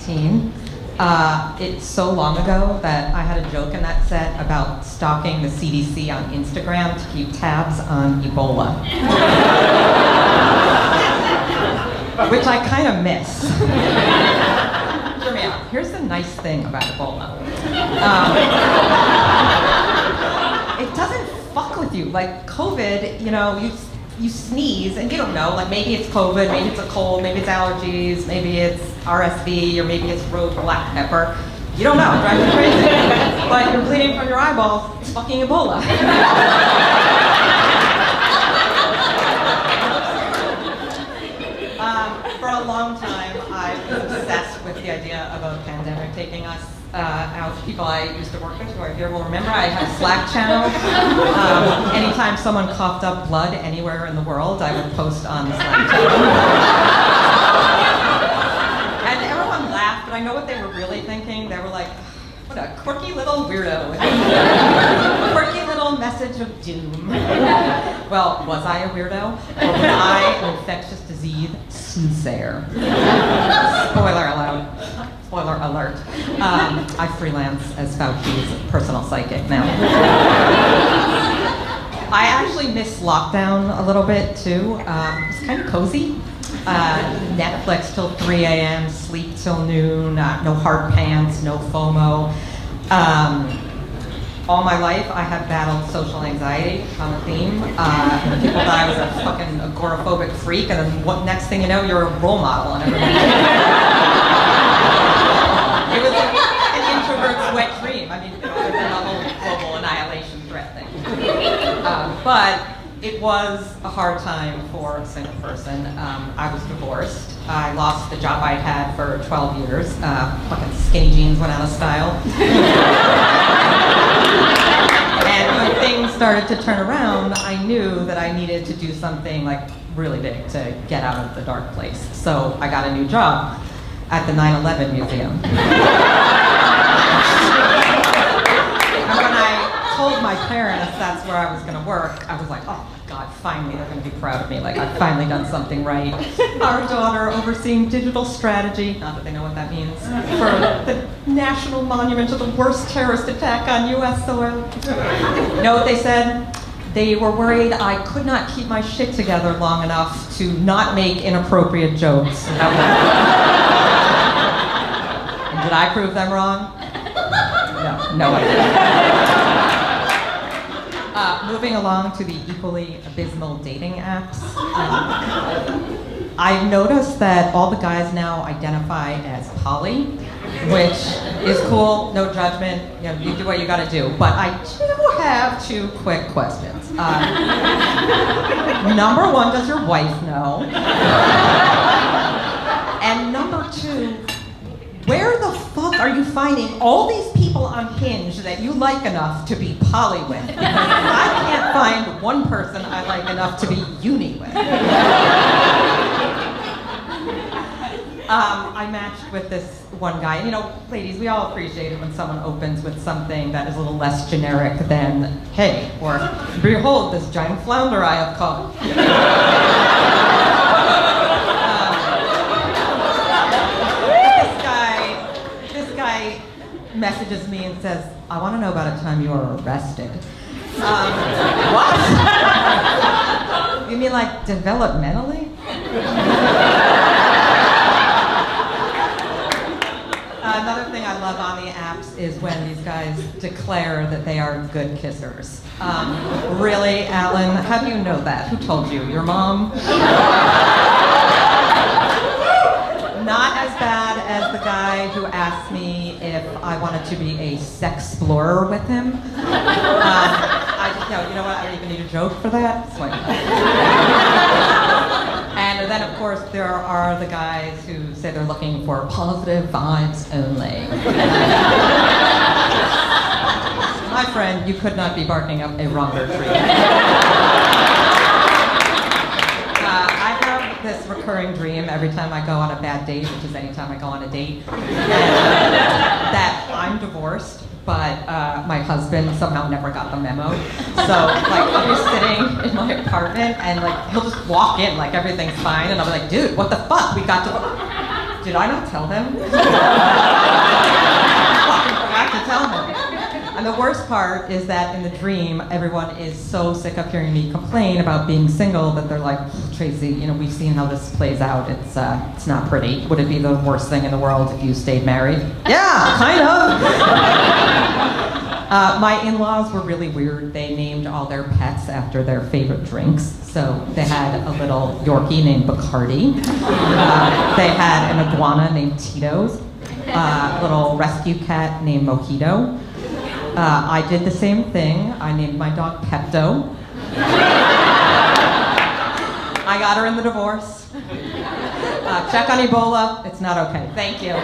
2019. It's so long ago that I had a joke in that set about stalking the CDC on Instagram to keep tabs on Ebola. Which I kind of miss. Hear me out. Here's the nice thing about Ebola. It doesn't fuck with you. Like COVID, you sneeze and you don't know, like maybe it's COVID, maybe it's a cold, maybe it's allergies, maybe it's RSV, or maybe it's rogue black pepper. You don't know, it drives you crazy. But you're bleeding from your eyeballs, it's fucking Ebola. For a long time, I was obsessed with the idea of a pandemic taking us out. People I used to work with who are here will remember I had a Slack channel. Anytime someone coughed up blood anywhere in the world, I would post on the Slack channel. And everyone laughed, but I know what they were really thinking. They were like, what a quirky little weirdo. Quirky little message of doom. Well, was I a weirdo? Or was I an infectious disease soothsayer? Spoiler alert. I freelance as Fauci's personal psychic now. I actually miss lockdown a little bit too. It's kind of cozy. Netflix till 3 a.m., sleep till noon, no hard pants, no FOMO. All my life, I have battled social anxiety on a theme. People thought I was a fucking agoraphobic freak, and then next thing you know, you're a role model and everything. It was an introvert's wet dream. I mean, other than the whole global annihilation threat thing. But it was a hard time for a single person. I was divorced. I lost the job I'd had for 12 years. Fucking skinny jeans went out of style. And when things started to turn around, I knew that I needed to do something like really big to get out of the dark place. So I got a new job at the 9/11 Museum. And when I told my parents that's where I was going to work, I was like, oh my God, finally they're going to be proud of me. Like, I've finally done something right. Our daughter overseeing digital strategy, not that they know what that means, for the national monument to the worst terrorist attack on US soil. You know what they said? They were worried I could not keep my shit together long enough to not make inappropriate jokes. And did I prove them wrong? No, I didn't. Moving along to the equally abysmal dating apps. I've noticed that all the guys now identify as poly, which is cool, no judgment, you do what you gotta do. But I do have two quick questions. Number one, does your wife know? And number two, where the fuck are you finding all these people on Hinge that you like enough to be poly with? Because I can't find one person I like enough to be uni with. I matched with this one guy. Ladies, we all appreciate it when someone opens with something that is a little less generic than, hey, or behold this giant flounder I have caught. This guy messages me and says, I want to know about a time you were arrested. What? You mean like developmentally? Another thing I love on the apps is when these guys declare that they are good kissers. Really, Alan? How do you know that? Who told you? Your mom? Not as bad as the guy who asked me if I wanted to be a sex-explorer with him. You know what? I don't even need a joke for that. It's like, and then, of course, there are the guys who say they're looking for positive vibes only. My friend, you could not be barking up a wronger tree. I have this recurring dream every time I go on a bad date, which is any time I go on a date, that I'm divorced, but my husband somehow never got the memo. So, I'll be sitting in my apartment, and, he'll just walk in like everything's fine, and I'll be like, dude, what the fuck? We got to... Did I not tell him? I forgot to tell him. And the worst part is that in the dream, everyone is so sick of hearing me complain about being single that they're like, Tracy, you know, we've seen how this plays out. It's not pretty. Would it be the worst thing in the world if you stayed married? Yeah, kind of. My in-laws were really weird. They named all their pets after their favorite drinks. So they had a little Yorkie named Bacardi. They had an iguana named Tito's. A little rescue cat named Mojito. I did the same thing. I named my dog Pepto. I got her in the divorce. Check on Ebola. It's not okay. Thank you.